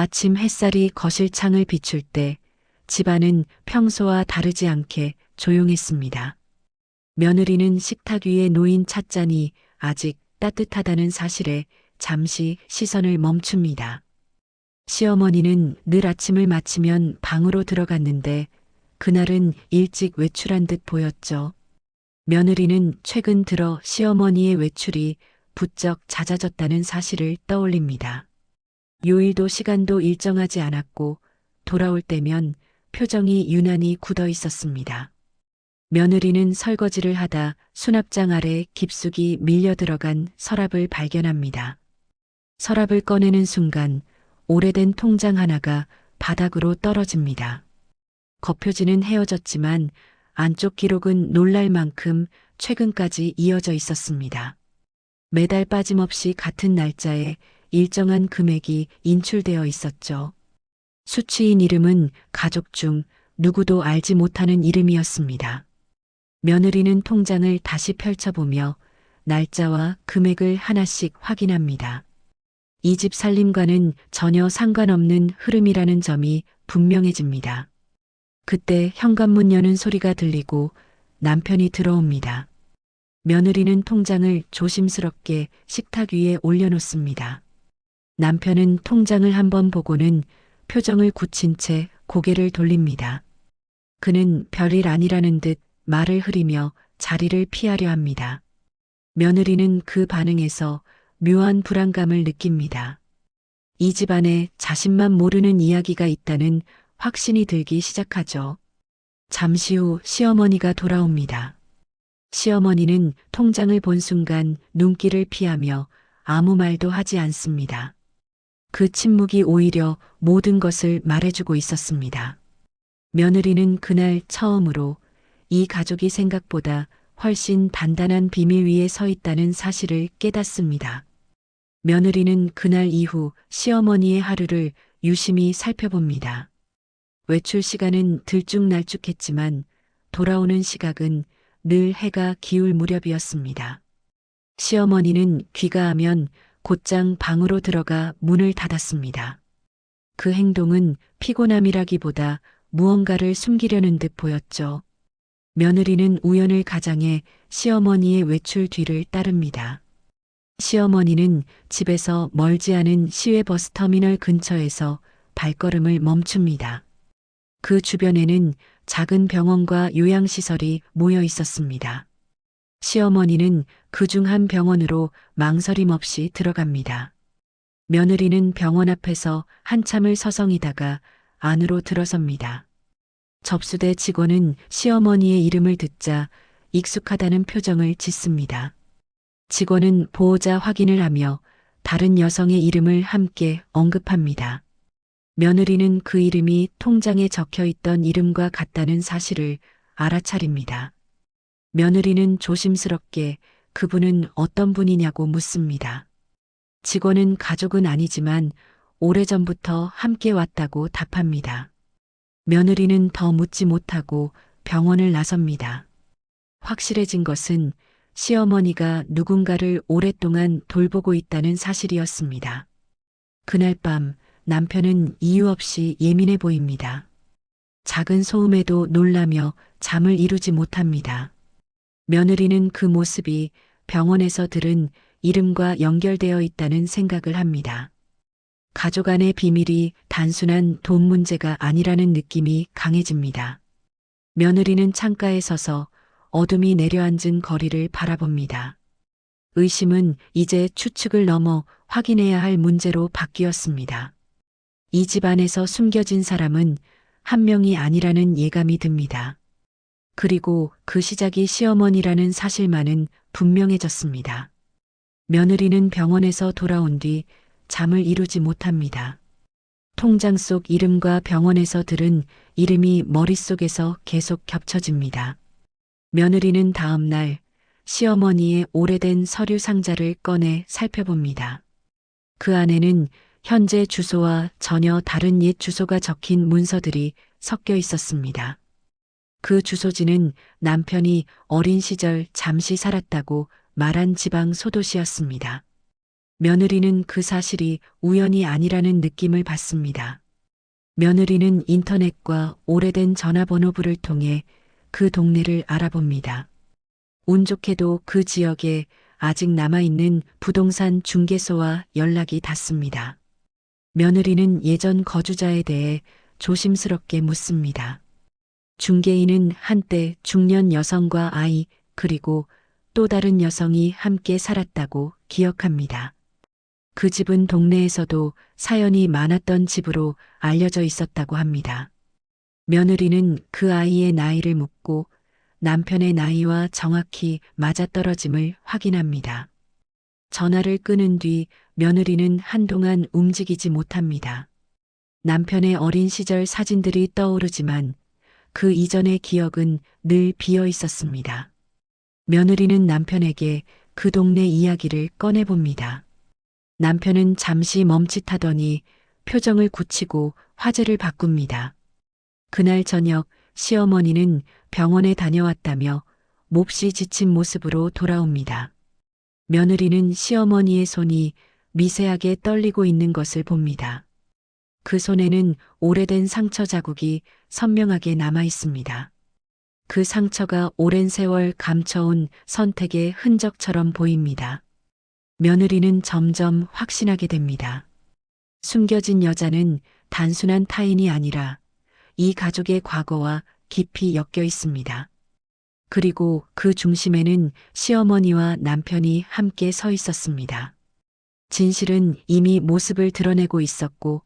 아침 햇살이 거실 창을 비출 때 집안은 평소와 다르지 않게 조용했습니다. 며느리는 식탁 위에 놓인 찻잔이 아직 따뜻하다는 사실에 잠시 시선을 멈춥니다. 시어머니는 늘 아침을 마치면 방으로 들어갔는데 그날은 일찍 외출한 듯 보였죠. 며느리는 최근 들어 시어머니의 외출이 부쩍 잦아졌다는 사실을 떠올립니다. 요일도 시간도 일정하지 않았고 돌아올 때면 표정이 유난히 굳어 있었습니다. 며느리는 설거지를 하다 수납장 아래 깊숙이 밀려 들어간 서랍을 발견합니다. 서랍을 꺼내는 순간 오래된 통장 하나가 바닥으로 떨어집니다. 겉표지는 헤어졌지만 안쪽 기록은 놀랄 만큼 최근까지 이어져 있었습니다. 매달 빠짐없이 같은 날짜에 일정한 금액이 인출되어 있었죠. 수취인 이름은 가족 중 누구도 알지 못하는 이름이었습니다. 며느리는 통장을 다시 펼쳐보며 날짜와 금액을 하나씩 확인합니다. 이 집 살림과는 전혀 상관없는 흐름이라는 점이 분명해집니다. 그때 현관문 여는 소리가 들리고 남편이 들어옵니다. 며느리는 통장을 조심스럽게 식탁 위에 올려놓습니다. 남편은 통장을 한번 보고는 표정을 굳힌 채 고개를 돌립니다. 그는 별일 아니라는 듯 말을 흐리며 자리를 피하려 합니다. 며느리는 그 반응에서 묘한 불안감을 느낍니다. 이 집안에 자신만 모르는 이야기가 있다는 확신이 들기 시작하죠. 잠시 후 시어머니가 돌아옵니다. 시어머니는 통장을 본 순간 눈길을 피하며 아무 말도 하지 않습니다. 그 침묵이 오히려 모든 것을 말해주고 있었습니다. 며느리는 그날 처음으로 이 가족이 생각보다 훨씬 단단한 비밀 위에 서 있다는 사실을 깨닫습니다. 며느리는 그날 이후 시어머니의 하루를 유심히 살펴봅니다. 외출 시간은 들쭉날쭉했지만 돌아오는 시각은 늘 해가 기울 무렵이었습니다. 시어머니는 귀가하면 곧장 방으로 들어가 문을 닫았습니다. 그 행동은 피곤함이라기보다 무언가를 숨기려는 듯 보였죠. 며느리는 우연을 가장해 시어머니의 외출 뒤를 따릅니다. 시어머니는 집에서 멀지 않은 시외버스 터미널 근처에서 발걸음을 멈춥니다. 그 주변에는 작은 병원과 요양시설이 모여 있었습니다. 시어머니는 그중 한 병원으로 망설임 없이 들어갑니다. 며느리는 병원 앞에서 한참을 서성이다가 안으로 들어섭니다. 접수대 직원은 시어머니의 이름을 듣자 익숙하다는 표정을 짓습니다. 직원은 보호자 확인을 하며 다른 여성의 이름을 함께 언급합니다. 며느리는 그 이름이 통장에 적혀 있던 이름과 같다는 사실을 알아차립니다. 며느리는 조심스럽게 그분은 어떤 분이냐고 묻습니다. 직원은 가족은 아니지만 오래전부터 함께 왔다고 답합니다. 며느리는 더 묻지 못하고 병원을 나섭니다. 확실해진 것은 시어머니가 누군가를 오랫동안 돌보고 있다는 사실이었습니다. 그날 밤 남편은 이유 없이 예민해 보입니다. 작은 소음에도 놀라며 잠을 이루지 못합니다. 며느리는 그 모습이 병원에서 들은 이름과 연결되어 있다는 생각을 합니다. 가족 안의 비밀이 단순한 돈 문제가 아니라는 느낌이 강해집니다. 며느리는 창가에 서서 어둠이 내려앉은 거리를 바라봅니다. 의심은 이제 추측을 넘어 확인해야 할 문제로 바뀌었습니다. 이 집안에서 숨겨진 사람은 한 명이 아니라는 예감이 듭니다. 그리고 그 시작이 시어머니라는 사실만은 분명해졌습니다. 며느리는 병원에서 돌아온 뒤 잠을 이루지 못합니다. 통장 속 이름과 병원에서 들은 이름이 머릿속에서 계속 겹쳐집니다. 며느리는 다음 날 시어머니의 오래된 서류 상자를 꺼내 살펴봅니다. 그 안에는 현재 주소와 전혀 다른 옛 주소가 적힌 문서들이 섞여 있었습니다. 그 주소지는 남편이 어린 시절 잠시 살았다고 말한 지방 소도시였습니다. 며느리는 그 사실이 우연이 아니라는 느낌을 받습니다. 며느리는 인터넷과 오래된 전화번호부를 통해 그 동네를 알아봅니다. 운 좋게도 그 지역에 아직 남아있는 부동산 중개소와 연락이 닿습니다. 며느리는 예전 거주자에 대해 조심스럽게 묻습니다. 중개인은 한때 중년 여성과 아이 그리고 또 다른 여성이 함께 살았다고 기억합니다. 그 집은 동네에서도 사연이 많았던 집으로 알려져 있었다고 합니다. 며느리는 그 아이의 나이를 묻고 남편의 나이와 정확히 맞아떨어짐을 확인합니다. 전화를 끊은 뒤 며느리는 한동안 움직이지 못합니다. 남편의 어린 시절 사진들이 떠오르지만 그 이전의 기억은 늘 비어 있었습니다. 며느리는 남편에게 그 동네 이야기를 꺼내봅니다. 남편은 잠시 멈칫하더니 표정을 굳히고 화제를 바꿉니다. 그날 저녁 시어머니는 병원에 다녀왔다며 몹시 지친 모습으로 돌아옵니다. 며느리는 시어머니의 손이 미세하게 떨리고 있는 것을 봅니다. 그 손에는 오래된 상처 자국이 선명하게 남아 있습니다. 그 상처가 오랜 세월 감춰온 선택의 흔적처럼 보입니다. 며느리는 점점 확신하게 됩니다. 숨겨진 여자는 단순한 타인이 아니라 이 가족의 과거와 깊이 엮여 있습니다. 그리고 그 중심에는 시어머니와 남편이 함께 서 있었습니다. 진실은 이미 모습을 드러내고 있었고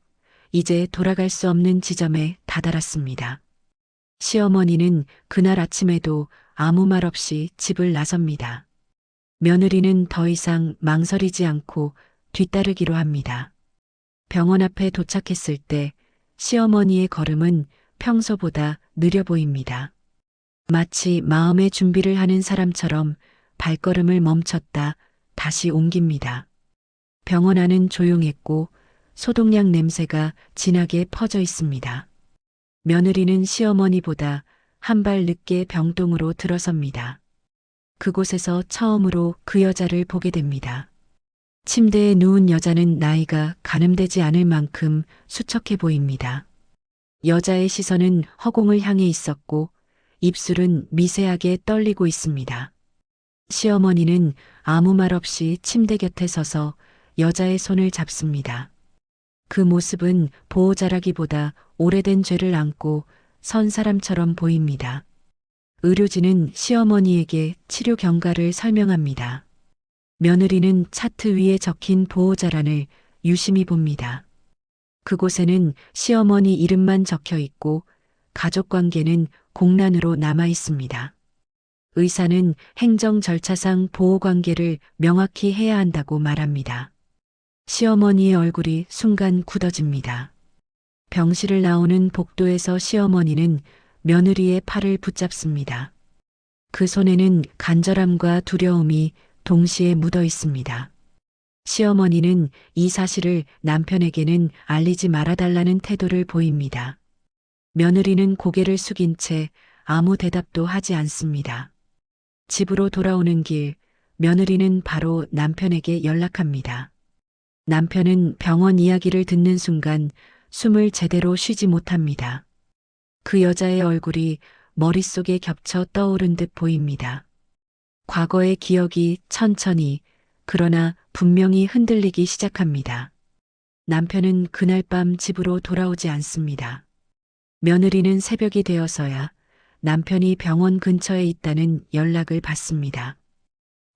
이제 돌아갈 수 없는 지점에 다다랐습니다. 시어머니는 그날 아침에도 아무 말 없이 집을 나섭니다. 며느리는 더 이상 망설이지 않고 뒤따르기로 합니다. 병원 앞에 도착했을 때 시어머니의 걸음은 평소보다 느려 보입니다. 마치 마음의 준비를 하는 사람처럼 발걸음을 멈췄다 다시 옮깁니다. 병원 안은 조용했고 소독약 냄새가 진하게 퍼져 있습니다. 며느리는 시어머니보다 한 발 늦게 병동으로 들어섭니다. 그곳에서 처음으로 그 여자를 보게 됩니다. 침대에 누운 여자는 나이가 가늠되지 않을 만큼 수척해 보입니다. 여자의 시선은 허공을 향해 있었고 입술은 미세하게 떨리고 있습니다. 시어머니는 아무 말 없이 침대 곁에 서서 여자의 손을 잡습니다. 그 모습은 보호자라기보다 오래된 죄를 안고 선 사람처럼 보입니다. 의료진은 시어머니에게 치료 경과를 설명합니다. 며느리는 차트 위에 적힌 보호자란을 유심히 봅니다. 그곳에는 시어머니 이름만 적혀 있고 가족관계는 공란으로 남아 있습니다. 의사는 행정 절차상 보호관계를 명확히 해야 한다고 말합니다. 시어머니의 얼굴이 순간 굳어집니다. 병실을 나오는 복도에서 시어머니는 며느리의 팔을 붙잡습니다. 그 손에는 간절함과 두려움이 동시에 묻어 있습니다. 시어머니는 이 사실을 남편에게는 알리지 말아달라는 태도를 보입니다. 며느리는 고개를 숙인 채 아무 대답도 하지 않습니다. 집으로 돌아오는 길, 며느리는 바로 남편에게 연락합니다. 남편은 병원 이야기를 듣는 순간 숨을 제대로 쉬지 못합니다. 그 여자의 얼굴이 머릿속에 겹쳐 떠오른 듯 보입니다. 과거의 기억이 천천히 그러나 분명히 흔들리기 시작합니다. 남편은 그날 밤 집으로 돌아오지 않습니다. 며느리는 새벽이 되어서야 남편이 병원 근처에 있다는 연락을 받습니다.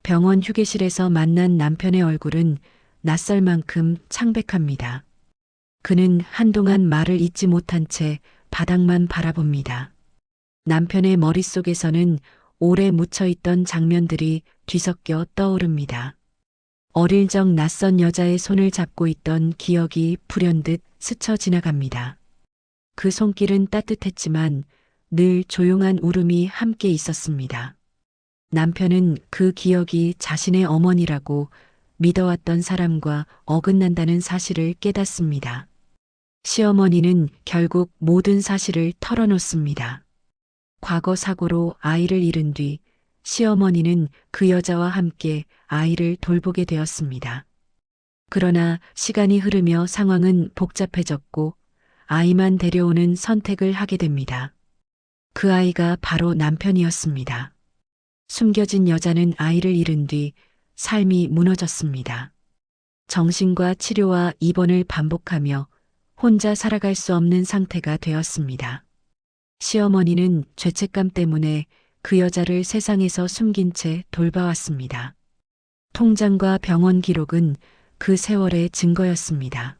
병원 휴게실에서 만난 남편의 얼굴은 낯설 만큼 창백합니다. 그는 한동안 말을 잇지 못한 채 바닥만 바라봅니다. 남편의 머릿속에서는 오래 묻혀있던 장면들이 뒤섞여 떠오릅니다. 어릴 적 낯선 여자의 손을 잡고 있던 기억이 불현듯 스쳐 지나갑니다. 그 손길은 따뜻했지만 늘 조용한 울음이 함께 있었습니다. 남편은 그 기억이 자신의 어머니라고 믿어왔던 사람과 어긋난다는 사실을 깨닫습니다. 시어머니는 결국 모든 사실을 털어놓습니다. 과거 사고로 아이를 잃은 뒤 시어머니는 그 여자와 함께 아이를 돌보게 되었습니다. 그러나 시간이 흐르며 상황은 복잡해졌고 아이만 데려오는 선택을 하게 됩니다. 그 아이가 바로 남편이었습니다. 숨겨진 여자는 아이를 잃은 뒤 삶이 무너졌습니다. 정신과 치료와 입원을 반복하며 혼자 살아갈 수 없는 상태가 되었습니다. 시어머니는 죄책감 때문에 그 여자를 세상에서 숨긴 채 돌봐왔습니다. 통장과 병원 기록은 그 세월의 증거였습니다.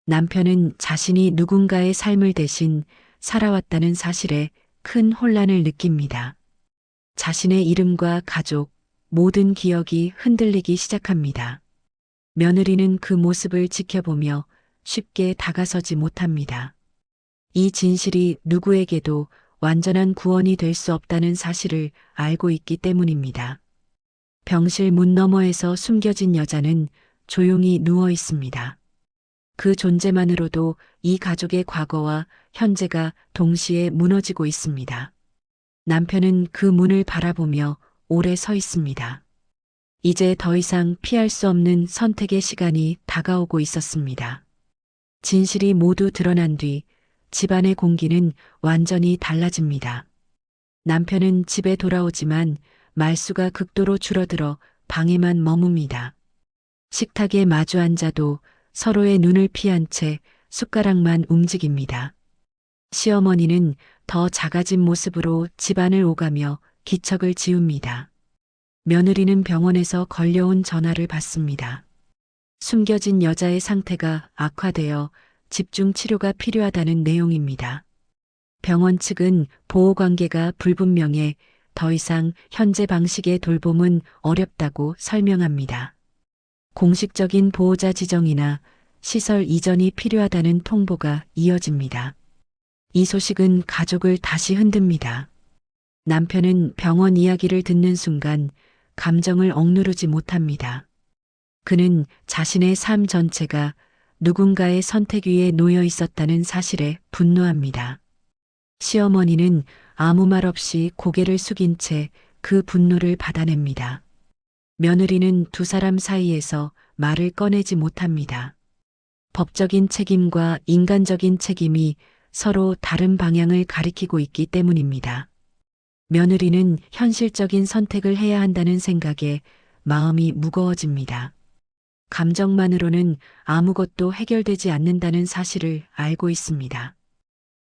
남편은 자신이 누군가의 삶을 대신 살아왔다는 사실에 큰 혼란을 느낍니다. 자신의 이름과 가족, 모든 기억이 흔들리기 시작합니다. 며느리는 그 모습을 지켜보며 쉽게 다가서지 못합니다. 이 진실이 누구에게도 완전한 구원이 될 수 없다는 사실을 알고 있기 때문입니다. 병실 문 너머에서 숨겨진 여자는 조용히 누워 있습니다. 그 존재만으로도 이 가족의 과거와 현재가 동시에 무너지고 있습니다. 남편은 그 문을 바라보며 오래 서 있습니다. 이제 더 이상 피할 수 없는 선택의 시간이 다가오고 있었습니다. 진실이 모두 드러난 뒤 집안의 공기는 완전히 달라집니다. 남편은 집에 돌아오지만 말수가 극도로 줄어들어 방에만 머뭅니다. 식탁에 마주 앉아도 서로의 눈을 피한 채 숟가락만 움직입니다. 시어머니는 더 작아진 모습으로 집안을 오가며 기척을 지웁니다. 며느리는 병원에서 걸려온 전화를 받습니다. 숨겨진 여자의 상태가 악화되어 집중 치료가 필요하다는 내용입니다. 병원 측은 보호관계가 불분명해 더 이상 현재 방식의 돌봄은 어렵다고 설명합니다. 공식적인 보호자 지정이나 시설 이전이 필요하다는 통보가 이어집니다. 이 소식은 가족을 다시 흔듭니다. 남편은 병원 이야기를 듣는 순간 감정을 억누르지 못합니다. 그는 자신의 삶 전체가 누군가의 선택 위에 놓여 있었다는 사실에 분노합니다. 시어머니는 아무 말 없이 고개를 숙인 채 그 분노를 받아냅니다. 며느리는 두 사람 사이에서 말을 꺼내지 못합니다. 법적인 책임과 인간적인 책임이 서로 다른 방향을 가리키고 있기 때문입니다. 며느리는 현실적인 선택을 해야 한다는 생각에 마음이 무거워집니다. 감정만으로는 아무것도 해결되지 않는다는 사실을 알고 있습니다.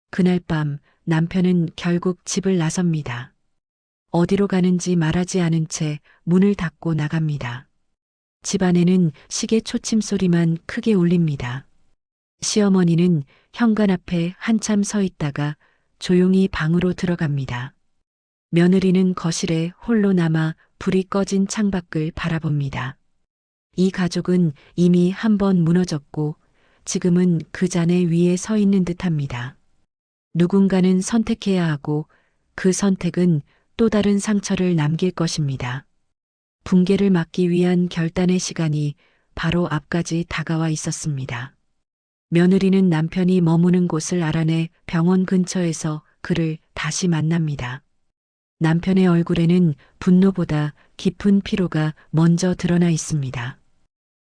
그날 밤 남편은 결국 집을 나섭니다. 어디로 가는지 말하지 않은 채 문을 닫고 나갑니다. 집안에는 시계 초침 소리만 크게 울립니다. 시어머니는 현관 앞에 한참 서 있다가 조용히 방으로 들어갑니다. 며느리는 거실에 홀로 남아 불이 꺼진 창밖을 바라봅니다. 이 가족은 이미 한 번 무너졌고 지금은 그 잔해 위에 서 있는 듯합니다. 누군가는 선택해야 하고 그 선택은 또 다른 상처를 남길 것입니다. 붕괴를 막기 위한 결단의 시간이 바로 앞까지 다가와 있었습니다. 며느리는 남편이 머무는 곳을 알아내 병원 근처에서 그를 다시 만납니다. 남편의 얼굴에는 분노보다 깊은 피로가 먼저 드러나 있습니다.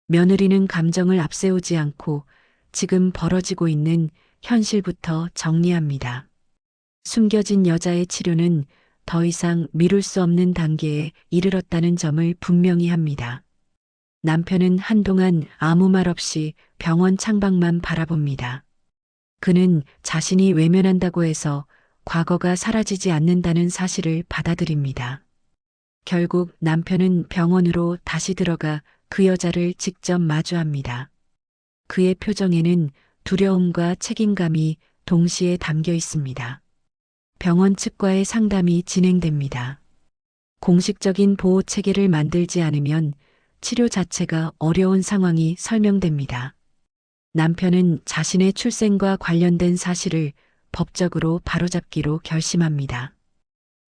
며느리는 감정을 앞세우지 않고 지금 벌어지고 있는 현실부터 정리합니다. 숨겨진 여자의 치료는 더 이상 미룰 수 없는 단계에 이르렀다는 점을 분명히 합니다. 남편은 한동안 아무 말 없이 병원 창밖만 바라봅니다. 그는 자신이 외면한다고 해서 과거가 사라지지 않는다는 사실을 받아들입니다. 결국 남편은 병원으로 다시 들어가 그 여자를 직접 마주합니다. 그의 표정에는 두려움과 책임감이 동시에 담겨 있습니다. 병원 측과의 상담이 진행됩니다. 공식적인 보호 체계를 만들지 않으면 치료 자체가 어려운 상황이 설명됩니다. 남편은 자신의 출생과 관련된 사실을 법적으로 바로잡기로 결심합니다.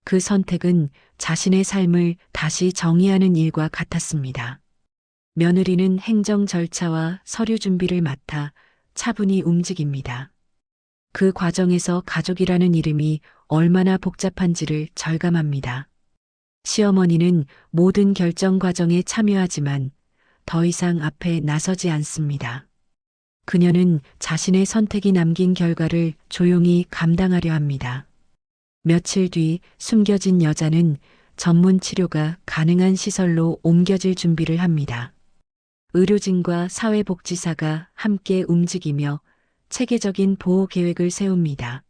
그 선택은 자신의 삶을 다시 정의하는 일과 같았습니다. 며느리는 행정 절차와 서류 준비를 맡아 차분히 움직입니다. 그 과정에서 가족이라는 이름이 얼마나 복잡한지를 절감합니다. 시어머니는 모든 결정 과정에 참여하지만 더 이상 앞에 나서지 않습니다. 그녀는 자신의 선택이 남긴 결과를 조용히 감당하려 합니다. 며칠 뒤 숨겨진 여자는 전문 치료가 가능한 시설로 옮겨질 준비를 합니다. 의료진과 사회복지사가 함께 움직이며 체계적인 보호 계획을 세웁니다.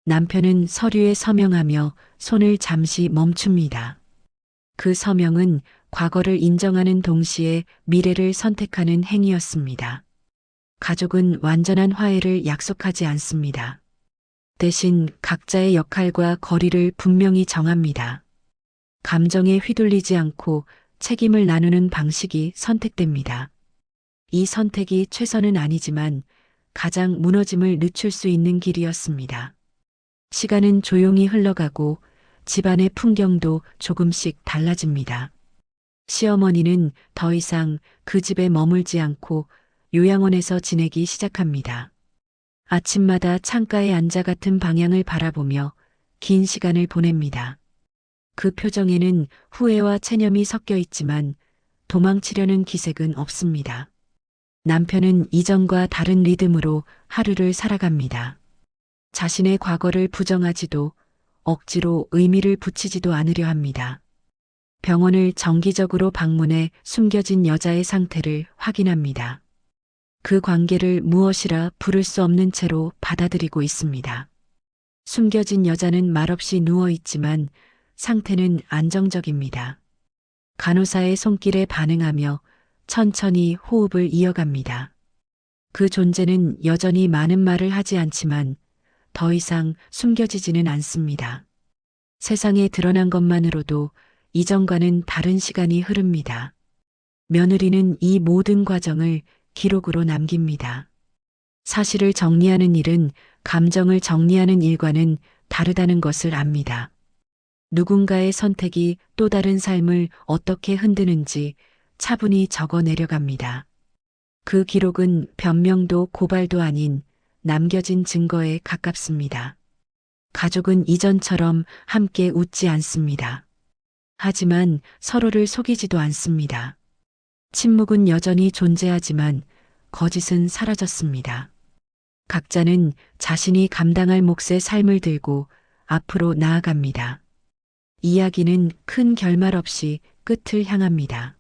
남편은 서류에 서명하며 손을 잠시 멈춥니다. 그 서명은 과거를 인정하는 동시에 미래를 선택하는 행위였습니다. 가족은 완전한 화해를 약속하지 않습니다. 대신 각자의 역할과 거리를 분명히 정합니다. 감정에 휘둘리지 않고 책임을 나누는 방식이 선택됩니다. 이 선택이 최선은 아니지만 가장 무너짐을 늦출 수 있는 길이었습니다. 시간은 조용히 흘러가고 집안의 풍경도 조금씩 달라집니다. 시어머니는 더 이상 그 집에 머물지 않고 요양원에서 지내기 시작합니다. 아침마다 창가에 앉아 같은 방향을 바라보며 긴 시간을 보냅니다. 그 표정에는 후회와 체념이 섞여 있지만 도망치려는 기색은 없습니다. 남편은 이전과 다른 리듬으로 하루를 살아갑니다. 자신의 과거를 부정하지도 억지로 의미를 붙이지도 않으려 합니다. 병원을 정기적으로 방문해 숨겨진 여자의 상태를 확인합니다. 그 관계를 무엇이라 부를 수 없는 채로 받아들이고 있습니다. 숨겨진 여자는 말없이 누워 있지만 상태는 안정적입니다. 간호사의 손길에 반응하며 천천히 호흡을 이어갑니다. 그 존재는 여전히 많은 말을 하지 않지만 더 이상 숨겨지지는 않습니다. 세상에 드러난 것만으로도 이전과는 다른 시간이 흐릅니다. 며느리는 이 모든 과정을 기록으로 남깁니다. 사실을 정리하는 일은 감정을 정리하는 일과는 다르다는 것을 압니다. 누군가의 선택이 또 다른 삶을 어떻게 흔드는지 차분히 적어 내려갑니다. 그 기록은 변명도 고발도 아닌 남겨진 증거에 가깝습니다. 가족은 이전처럼 함께 웃지 않습니다. 하지만 서로를 속이지도 않습니다. 침묵은 여전히 존재하지만 거짓은 사라졌습니다. 각자는 자신이 감당할 몫의 삶을 들고 앞으로 나아갑니다. 이야기는 큰 결말 없이 끝을 향합니다.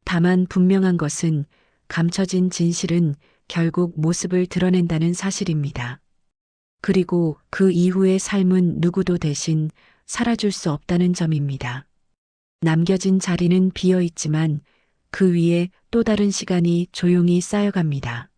다만 분명한 것은 감춰진 진실은 결국 모습을 드러낸다는 사실입니다. 그리고 그 이후의 삶은 누구도 대신 살아줄 수 없다는 점입니다. 남겨진 자리는 비어 있지만 그 위에 또 다른 시간이 조용히 쌓여갑니다.